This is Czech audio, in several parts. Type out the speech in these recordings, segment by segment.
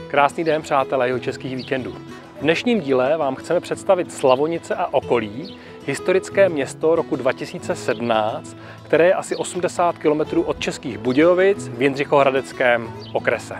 Krásný den, přátelé Jihočeských víkendů. V dnešním díle vám chceme představit Slavonice a okolí, historické město roku 2017, které je asi 80 km od Českých Budějovic v Jindřichohradeckém okrese.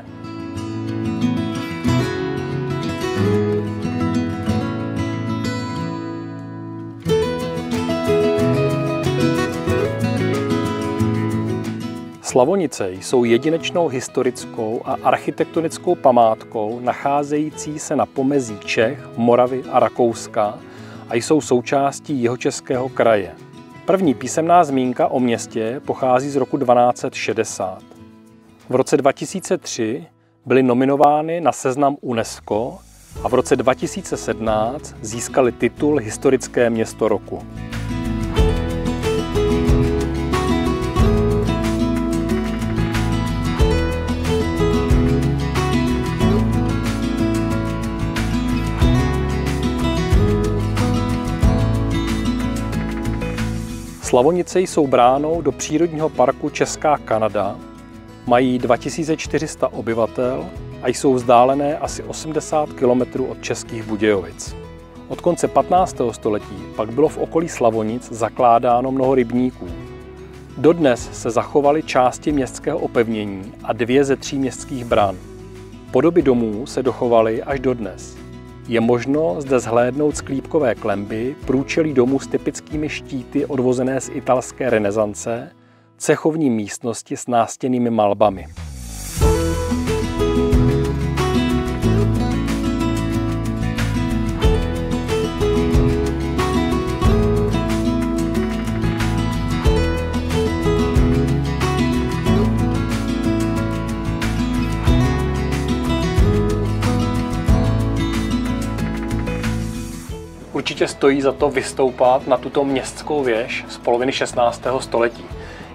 Slavonice jsou jedinečnou historickou a architektonickou památkou nacházející se na pomezí Čech, Moravy a Rakouska a jsou součástí Jihočeského kraje. První písemná zmínka o městě pochází z roku 1260. V roce 2003 byly nominovány na seznam UNESCO a v roce 2017 získali titul Historické město roku. Slavonice jsou bránou do přírodního parku Česká Kanada, mají 2400 obyvatel a jsou vzdálené asi 80 km od Českých Budějovic. Od konce 15. století pak bylo v okolí Slavonic zakládáno mnoho rybníků. Dodnes se zachovaly části městského opevnění a 2 ze 3 městských bran. Podoby domů se dochovaly až dodnes. Je možno zde zhlédnout sklípkové klenby, průčelí domů s typickými štíty odvozené z italské renesance, cechovní místnosti s nástěnnými malbami. Určitě stojí za to vystoupat na tuto městskou věž z poloviny 16. století.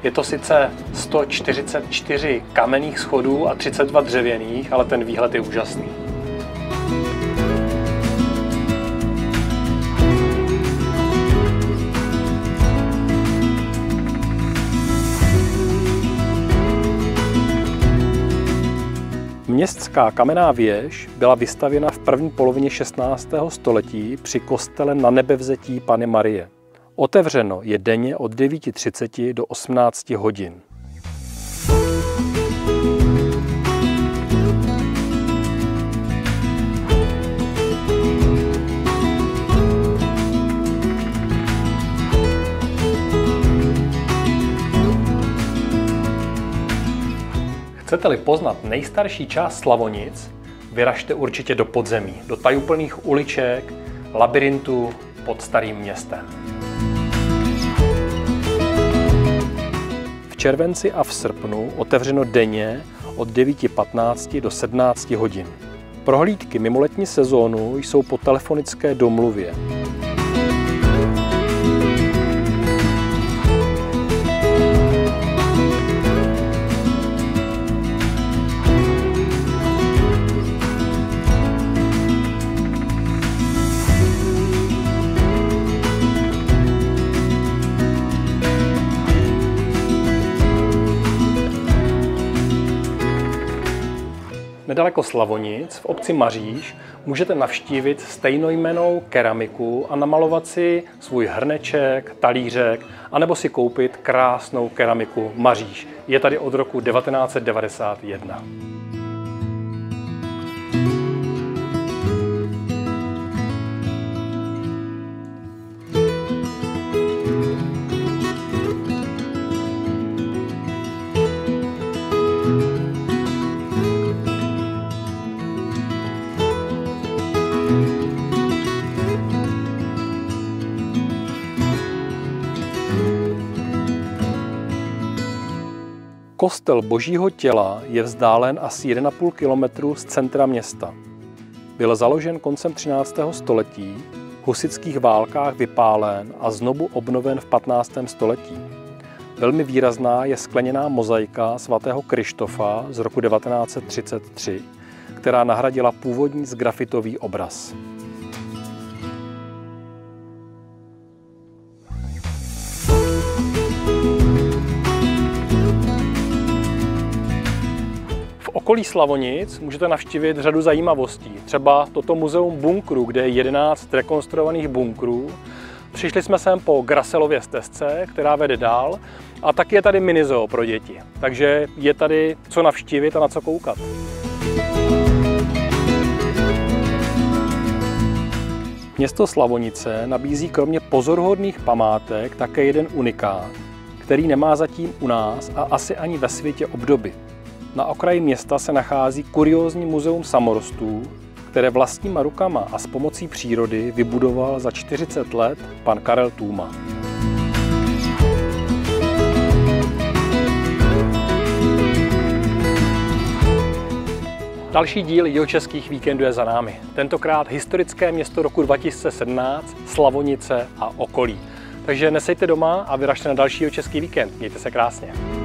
Je to sice 144 kamenných schodů a 32 dřevěných, ale ten výhled je úžasný. Městská kamenná věž byla vystavěna v první polovině 16. století při kostele Nanebevzetí Panny Marie. Otevřeno je denně od 9:30 do 18 hodin. Chcete-li poznat nejstarší část Slavonic, vyražte určitě do podzemí, do tajuplných uliček, labyrintů pod starým městem. V červenci a v srpnu otevřeno denně od 9:15 do 17 hodin. Prohlídky mimo letní sezónu jsou po telefonické domluvě. Nedaleko Slavonic, v obci Maříž, můžete navštívit stejnojmennou keramiku a namalovat si svůj hrneček, talířek, anebo si koupit krásnou keramiku Maříž. Je tady od roku 1991. Kostel Božího těla je vzdálen asi 1,5 kilometru z centra města. Byl založen koncem 13. století, v husitských válkách vypálen a znovu obnoven v 15. století. Velmi výrazná je skleněná mozaika svatého Kryštofa z roku 1933, která nahradila původní sgrafitový obraz. V okolí Slavonic můžete navštívit řadu zajímavostí. Třeba toto muzeum bunkrů, kde je 11 rekonstruovaných bunkrů. Přišli jsme sem po Graselově stezce, která vede dál, a taky je tady minizoo pro děti. Takže je tady co navštívit a na co koukat. Město Slavonice nabízí kromě pozoruhodných památek také jeden unikát, který nemá zatím u nás a asi ani ve světě obdoby. Na okraji města se nachází kuriózní muzeum samorostů, které vlastníma rukama a s pomocí přírody vybudoval za 40 let pan Karel Tůma. Další díl Jihočeských víkendů je za námi. Tentokrát historické město roku 2017, Slavonice a okolí. Takže nesejte doma a vyražte na další Jihočeský víkend. Mějte se krásně.